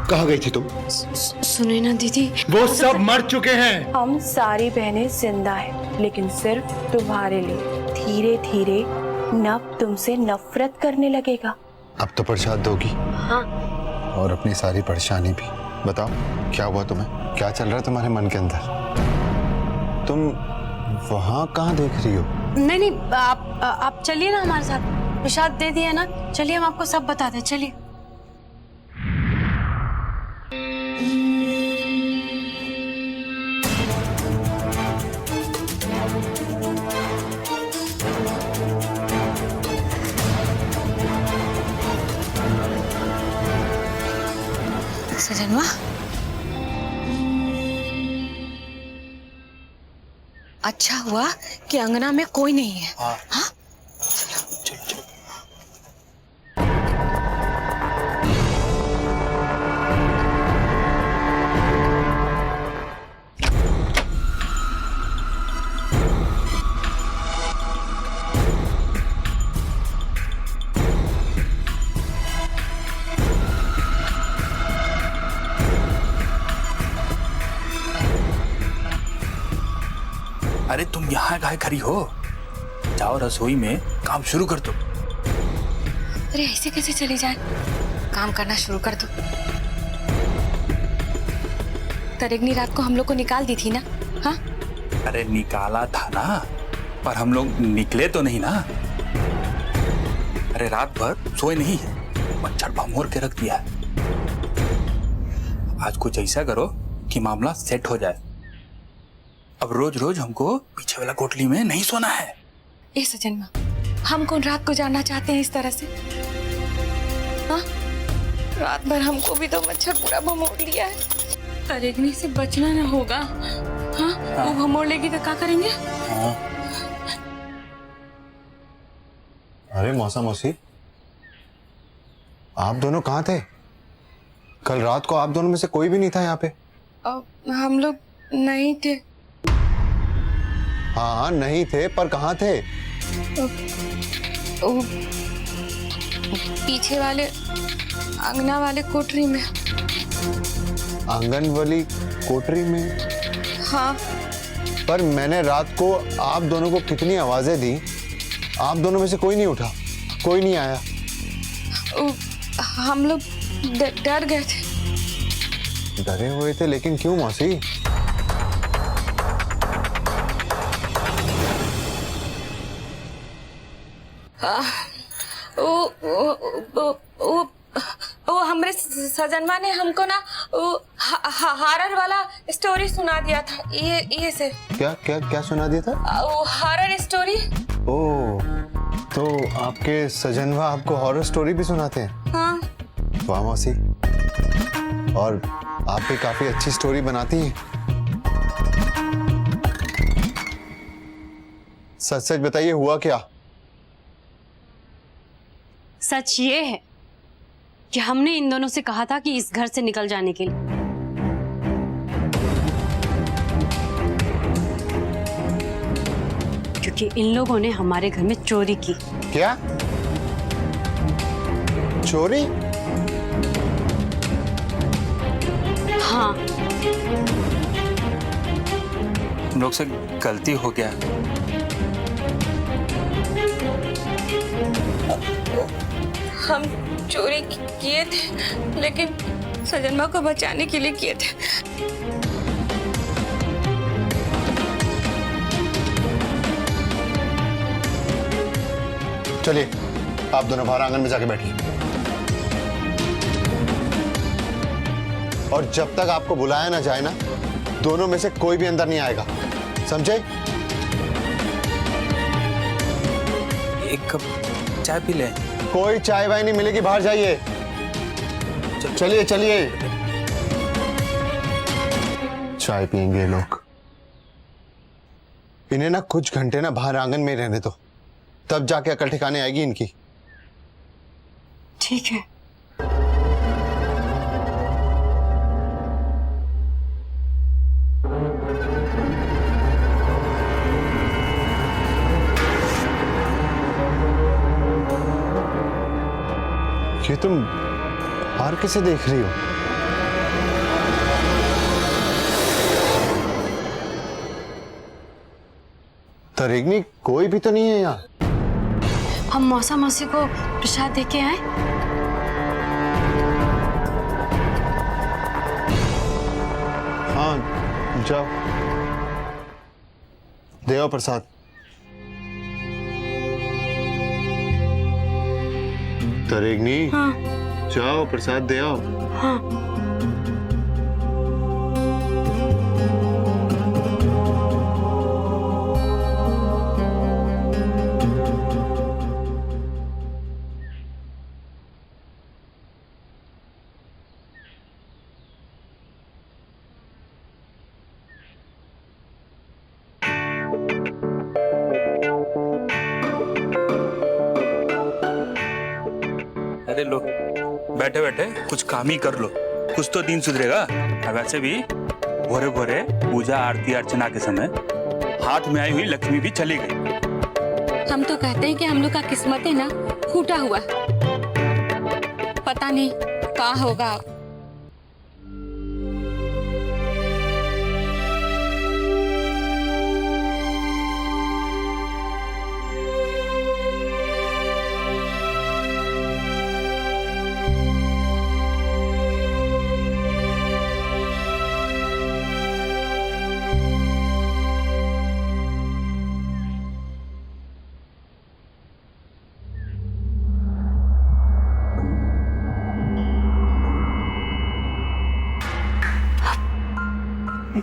कहाँ गई थी तुम? सुने ना दीदी, वो सब मर चुके हैं। हम सारी बहनें जिंदा हैं, लेकिन सिर्फ तुम्हारे लिए। धीरे धीरे नव तुमसे नफरत करने लगेगा। अब तो प्रसाद दोगी। हाँ। और अपनी सारी परेशानी भी। बताओ क्या हुआ तुम्हें? क्या चल रहा है तुम्हारे मन के अंदर? तुम वहां कहाँ देख रही हो? नहीं नहीं, आप चलिए ना हमारे साथ। प्रसाद दे दिया ना, चलिए हम आपको सब बता दें, चलिए। सजनवा, अच्छा हुआ कि अंगना में कोई नहीं है। हाँ? अरे तुम यहाँ काहे खड़ी हो? जाओ रसोई में काम शुरू कर दो। अरे ऐसे कैसे चली जाए? काम करना शुरू कर दो। तरेगनी रात को हम लोग को निकाल दी थी ना? हाँ? अरे निकाला था ना, पर हम लोग निकले तो नहीं ना। अरे रात भर सोए नहीं है, मच्छर भमोर के रख दिया है। आज कुछ ऐसा करो कि मामला सेट हो जाए। अब रोज रोज हमको पीछे वाला कोठली में नहीं सोना है। ए सजनवा, हम कौन रात को जानना चाहते हैं इस तरह से? हाँ? रात भर हमको भी तो मच्छर पूरा भमोड़ लिया है। तरेगनी से बचना ना होगा। हाँ? वो भमोड़ लेगी तो क्या करेंगे? हाँ। अरे मौसा मौसी, आप दोनों कहाँ थे? कल रात को आप दोनों में से कोई भी नहीं था यहाँ पे। हम लोग नहीं थे। हाँ नहीं थे, पर कहाँ थे? पीछे वाले अंगना वाले कोठरी में। आंगन वाली कोठरी में? हाँ। पर मैंने रात को आप दोनों को कितनी आवाजें दी, आप दोनों में से कोई नहीं उठा, कोई नहीं आया। हम लोग डर गए थे। डरे हुए थे, लेकिन क्यों मौसी? वो हमरे सजनवा ने हमको ना हॉरर वाला स्टोरी सुना दिया था। ये से क्या क्या क्या सुना दिया था? वो हॉरर स्टोरी। ओह, तो आपके सजनवा आपको हॉरर स्टोरी भी सुनाते हैं? हाँ। वाह मौसी, और आप भी काफी अच्छी स्टोरी बनाती हैं। सच सच बताइए, हुआ क्या? सच ये है कि हमने इन दोनों से कहा था कि इस घर से निकल जाने के लिए, क्योंकि इन लोगों ने हमारे घर में चोरी की। क्या चोरी? हाँ, हम लोग से गलती हो गया। हम चोरी किए थे, लेकिन सजनवा को बचाने के लिए किए थे। चलिए आप दोनों बाहर आंगन में जाके बैठिए, और जब तक आपको बुलाया ना जाए ना, दोनों में से कोई भी अंदर नहीं आएगा, समझे? एक कप चाय पी ले। कोई चाय वाय नहीं मिलेगी, बाहर जाइए। चलिए चलिए। चाय पियेंगे ये लोग। इन्हें ना कुछ घंटे ना बाहर आंगन में ही रहने दो, तब जाके अकल ठिकाने आएगी इनकी। ठीक है। ये तुम हार किसे देख रही हो? तरेगनी कोई भी तो नहीं है यहाँ। हम मौसा मौसी को प्रसाद दे के आए। हाँ जाओ, दे आओ प्रसाद। तरेगनी, हाँ जाओ प्रसाद दे आओ। हाँ। अरे लो, बैठे बैठे कुछ काम ही कर लो, कुछ तो दिन सुधरेगा। और वैसे भी भोरे भोरे पूजा आरती अर्चना के समय हाथ में आई हुई लक्ष्मी भी चली गई। हम तो कहते हैं कि हम लोग का किस्मत है ना फूटा हुआ, पता नहीं क्या होगा।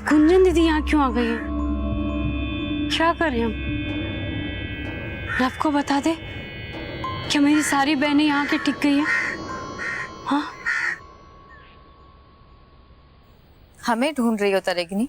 गुंजन दीदी यहाँ क्यों आ गई है? क्या करें हम? नव को बता दे कि मेरी सारी बहनें यहाँ के टिक गई है। हाँ, हमें ढूंढ रही हो तरेगनी?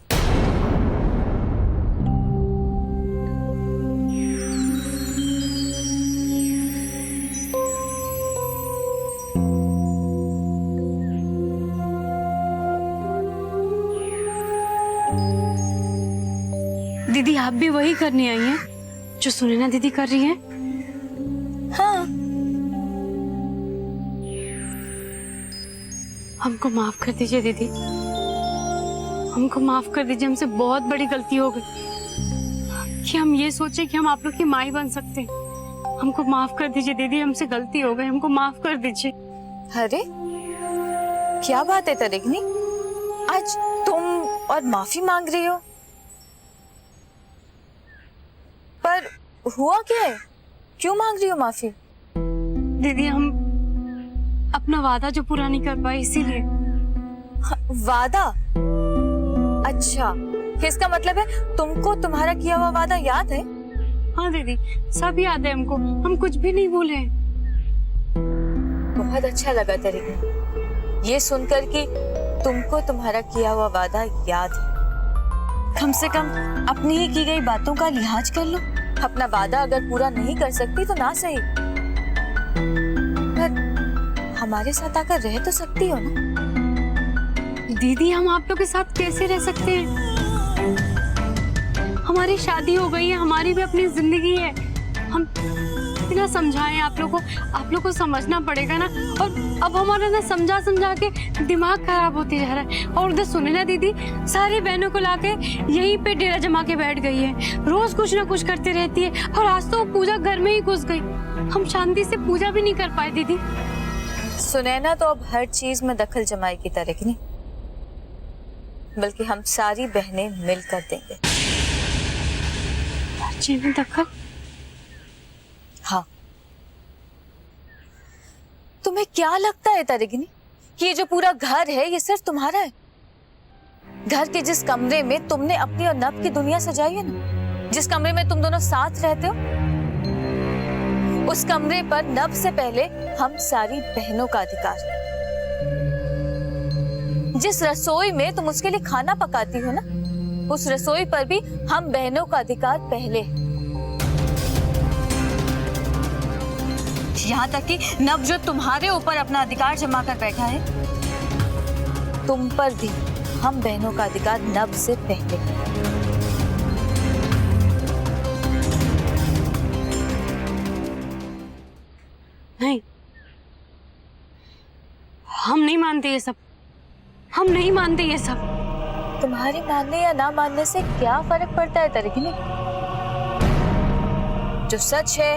दीदी आप भी वही करने आई हैं जो सुनैना दीदी कर रही हैं? हाँ। हमको माफ कर दीजिए दीदी, हमको माफ कर दीजिए। हमसे बहुत बड़ी गलती हो गई कि हम ये सोचे कि हम आप लोग की माँ ही बन सकते हैं। हमको माफ कर दीजिए दीदी, हमसे गलती हो गई, हमको माफ कर दीजिए। अरे क्या बात है तरेगनी, आज तुम और माफी मांग रही हो? पर हुआ क्या है, क्यों मांग रही हो माफी? दीदी हम अपना वादा जो पूरा नहीं कर पाए इसीलिए। वादा? अच्छा, इसका मतलब है तुमको तुम्हारा किया हुआ वादा याद है? हाँ दीदी सब याद है हमको, हम कुछ भी नहीं भूले। बहुत अच्छा लगा तरेगनी ये सुनकर कि तुमको तुम्हारा किया हुआ वादा याद है। कम से कम अपनी ही की गई बातों का लिहाज कर लो। अपना वादा अगर पूरा नहीं कर सकती तो ना सही, पर हमारे साथ आकर रह तो सकती हो ना? दीदी हम आप लोग के साथ कैसे रह सकते हैं? हमारी शादी हो गई है, हमारी भी अपनी जिंदगी है। हम इतना समझाएं आप लोग को समझना पड़ेगा ना। और अब हमारा ना समझा समझा के दिमाग खराब होते जा रहा है। और उधर सुनैना दीदी सारी बहनों को लाके यहीं पे डेरा जमा के बैठ गई है, रोज कुछ ना कुछ करती रहती है। और आज तो पूजा घर में ही घुस गई, हम शांति से पूजा भी नहीं कर पाए दीदी। सुनैना तो अब हर चीज में दखल जमाएगी तरेगनी, बल्कि हम सारी बहनें मिलकर देंगे। हर चीज में दखल? हाँ। तुम्हें क्या लगता है तरेगनी कि ये जो पूरा घर है ये सिर्फ तुम्हारा है? घर के जिस कमरे में तुमने अपनी और नव की दुनिया सजाई है ना, जिस कमरे में तुम दोनों साथ रहते हो, उस कमरे पर नव से पहले हम सारी बहनों का अधिकार है। जिस रसोई में तुम उसके लिए खाना पकाती हो ना, उस रसोई पर भी हम बहनों का अधिकार पहले है। यहाँ तक कि नव जो तुम्हारे ऊपर अपना अधिकार जमा कर बैठा है, तुम पर भी हम बहनों का अधिकार नव से पहले है। नहीं, मानते ये सब, हम नहीं मानते ये सब। तुम्हारे मानने या ना मानने से क्या फर्क पड़ता है तरगिनी? जो सच है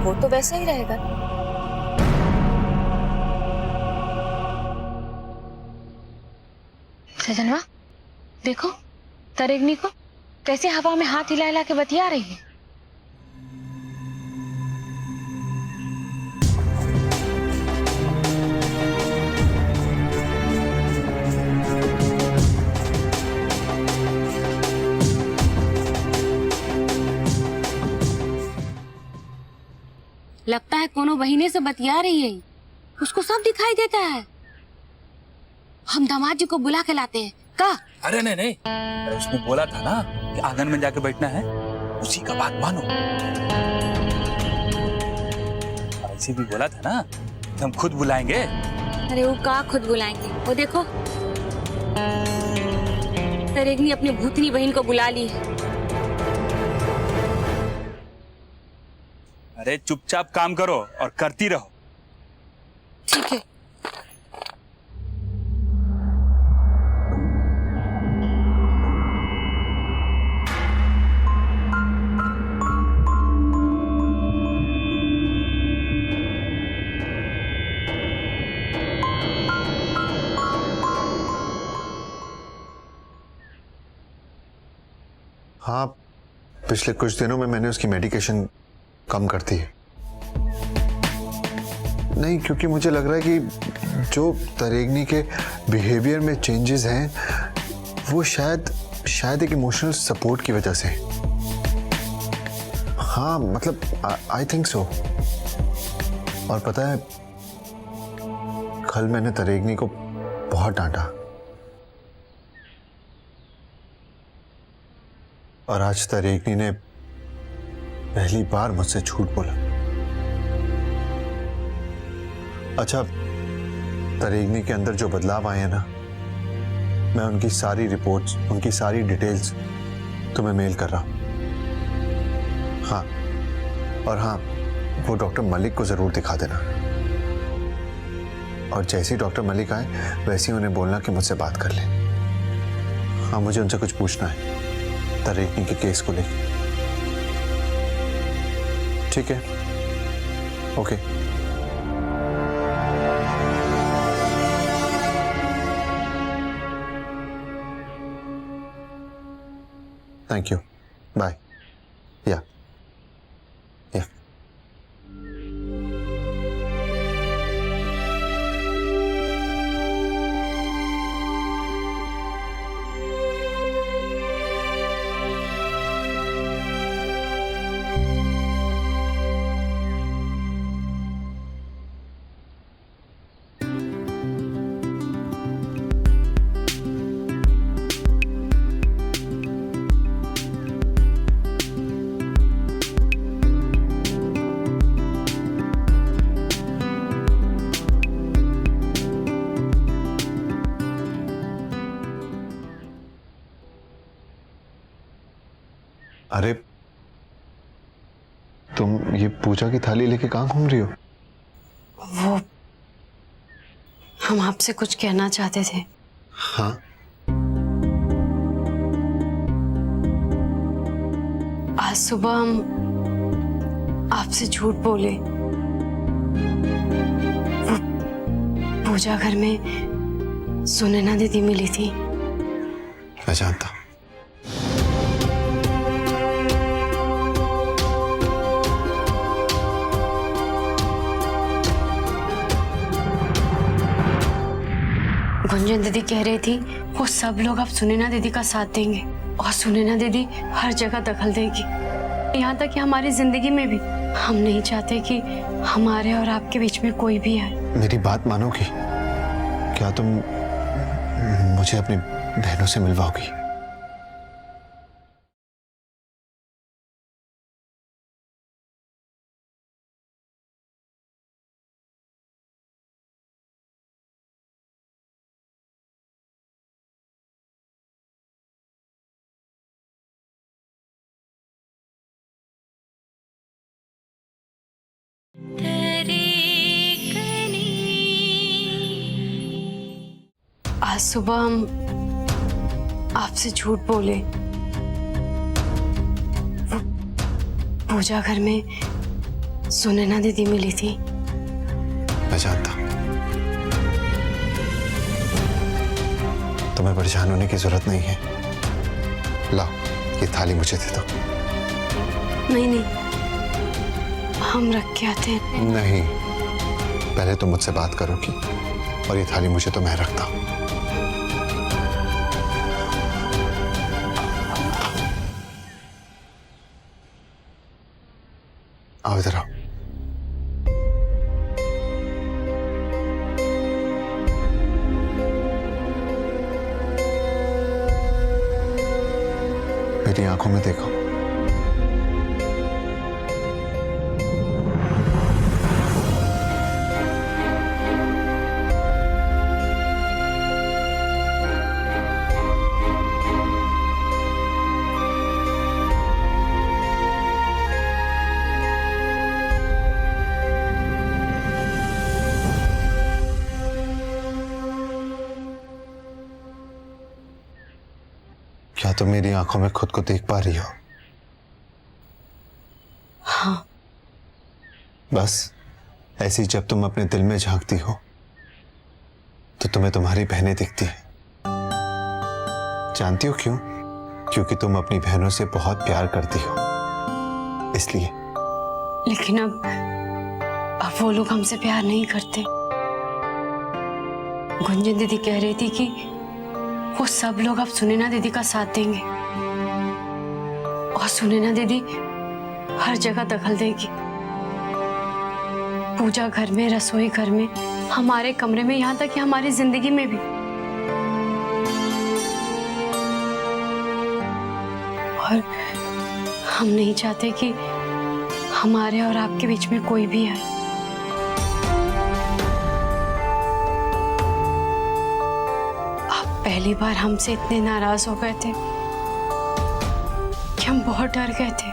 वो तो वैसा ही रहेगा। सजनवा, देखो तरेगनी को कैसे हवा में हाथ हिला हिला के बतिया रही है। लगता है कोनो बहिने से बतिया रही है, उसको सब दिखाई देता है। हम दामाद जी को बुला के लाते हैं का? अरे नहीं नहीं, अरे उसने बोला था ना कि आंगन में जाके बैठना है, उसी का बात मानो। ऐसे भी बोला था ना कि हम खुद बुलाएंगे। अरे वो का खुद बुलाएंगे? वो देखो तरेगनी अपनी भूतनी बहन को बुला ली है। अरे चुपचाप काम करो और करती रहो। ठीक है। हाँ, पिछले कुछ दिनों में मैंने उसकी मेडिकेशन कम कर दी है। नहीं, क्योंकि मुझे लग रहा है कि जो तरेगनी के बिहेवियर में चेंजेस हैं वो शायद एक इमोशनल सपोर्ट की वजह से। हाँ मतलब आई थिंक सो। और पता है, कल मैंने तरेगनी को बहुत डांटा और आज तरेगनी ने पहली बार मुझसे झूठ बोला। अच्छा, तरेगनी के अंदर जो बदलाव आए हैं ना, मैं उनकी सारी रिपोर्ट्स, उनकी सारी डिटेल्स तुम्हें मेल कर रहा हूं। हाँ, और हाँ, वो डॉक्टर मलिक को जरूर दिखा देना। और जैसे ही डॉक्टर मलिक आए वैसे ही उन्हें बोलना कि मुझसे बात कर ले। हाँ, मुझे उनसे कुछ पूछना है तरेगनी के केस को लेकर। ठीक है, ओके। Thank you, bye. या अरे, तुम ये पूजा की थाली लेके कहाँ घूम रही हो? वो हम आपसे कुछ कहना चाहते थे। हाँ, आज सुबह हम आपसे झूठ बोले। वो पूजा घर में सुनैना दीदी मिली थी। मैं जानता हूं। गुंजन दीदी कह रही थी वो सब लोग अब सुनैना दीदी का साथ देंगे और सुनैना दीदी हर जगह दखल देगी, यहाँ तक कि हमारी जिंदगी में भी। हम नहीं चाहते कि हमारे और आपके बीच में कोई भी आए। मेरी बात मानोगी? क्या तुम मुझे अपनी बहनों से मिलवाओगी? आज सुबह हम आपसे झूठ बोले। वो पूजा घर में सुनैना दीदी मिली थी। मैं जानता। तुम्हें परेशान होने की जरूरत नहीं है। लाओ, ये थाली मुझे दे दो। नहीं नहीं, हम रख के आते हैं। नहीं, पहले तुम मुझसे बात करोगी और ये थाली मुझे तो मैं रखता हूं। आओ इधर आओ। मेरी आंखों में देखो। क्या तुम मेरी आंखों में खुद को देख पा रही हो? हाँ। बस ऐसी जब तुम अपने दिल में झांकती हो तो तुम्हें तुम्हारी बहनें दिखती हैं। जानती हो क्यों? क्योंकि तुम अपनी बहनों से बहुत प्यार करती हो, इसलिए। लेकिन अब वो लोग हमसे प्यार नहीं करते। गुंजन दीदी कह रही थी कि वो सब लोग अब सुनैना दीदी का साथ देंगे और सुनैना दीदी हर जगह दखल देगी। पूजा घर में, रसोई घर में, हमारे कमरे में, यहाँ तक कि हमारी जिंदगी में भी। और हम नहीं चाहते कि हमारे और आपके बीच में कोई भी आए। पहली बार हमसे इतने नाराज हो गए थे कि हम बहुत डर गए थे।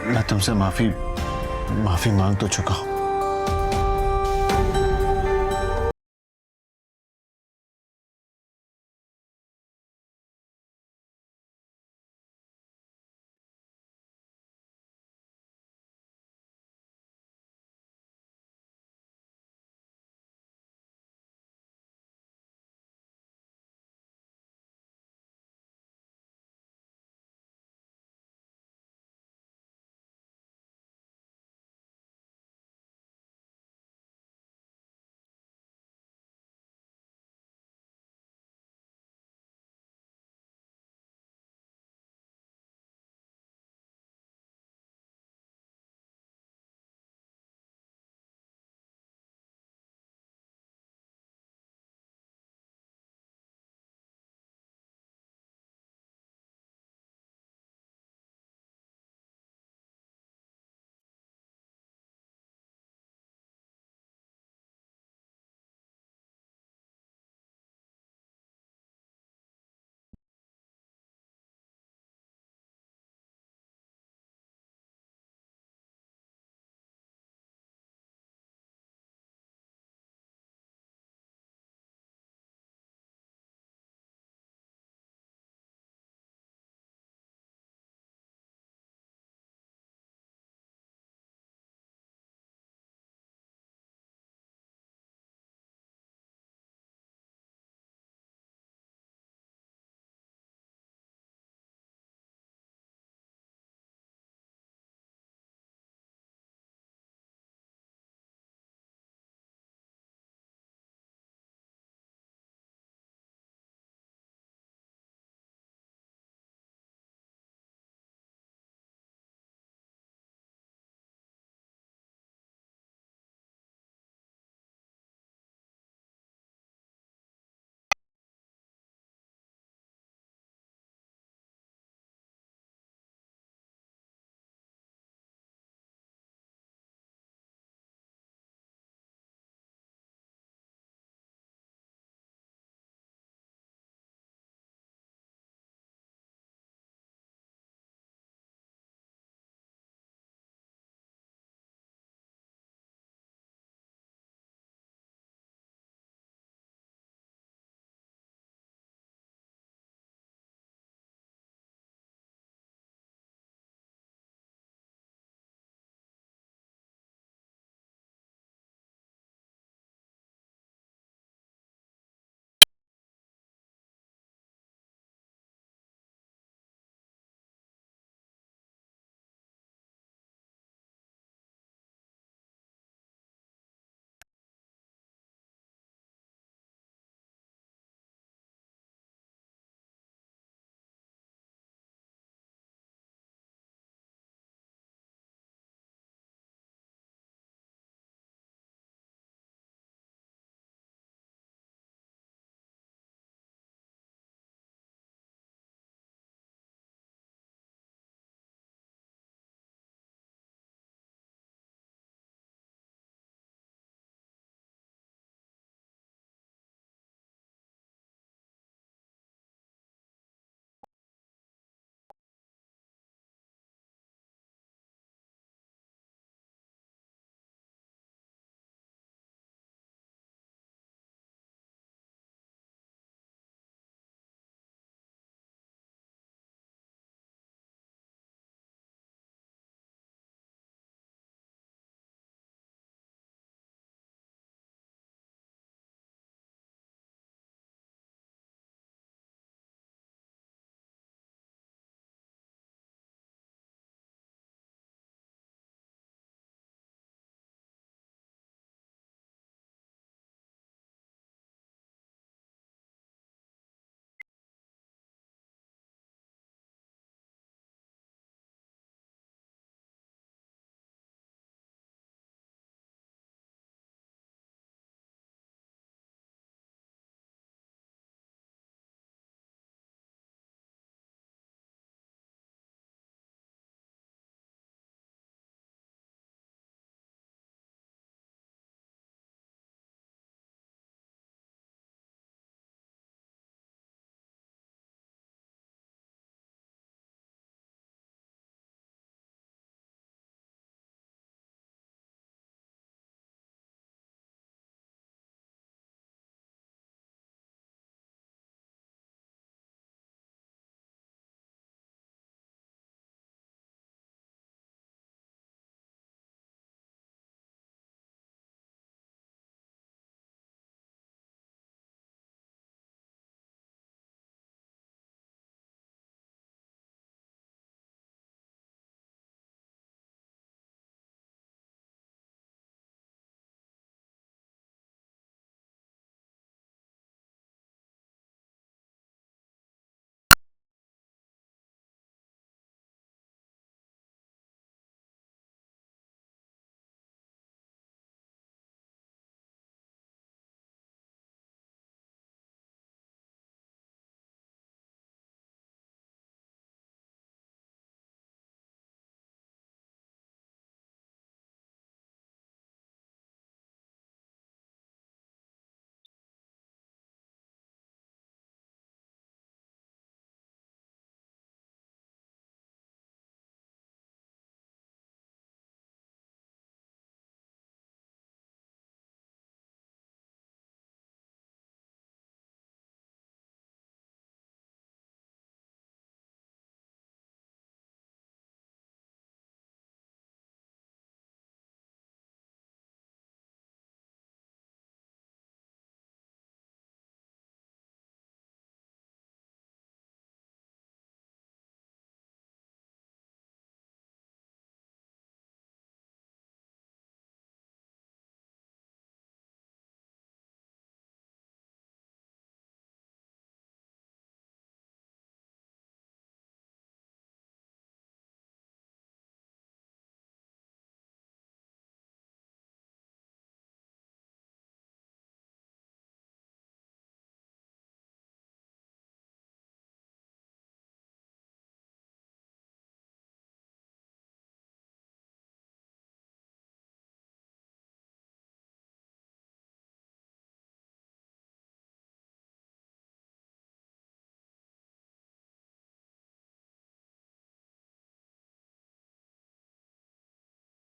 मैं तुमसे माफी मांग तो चुका हूं,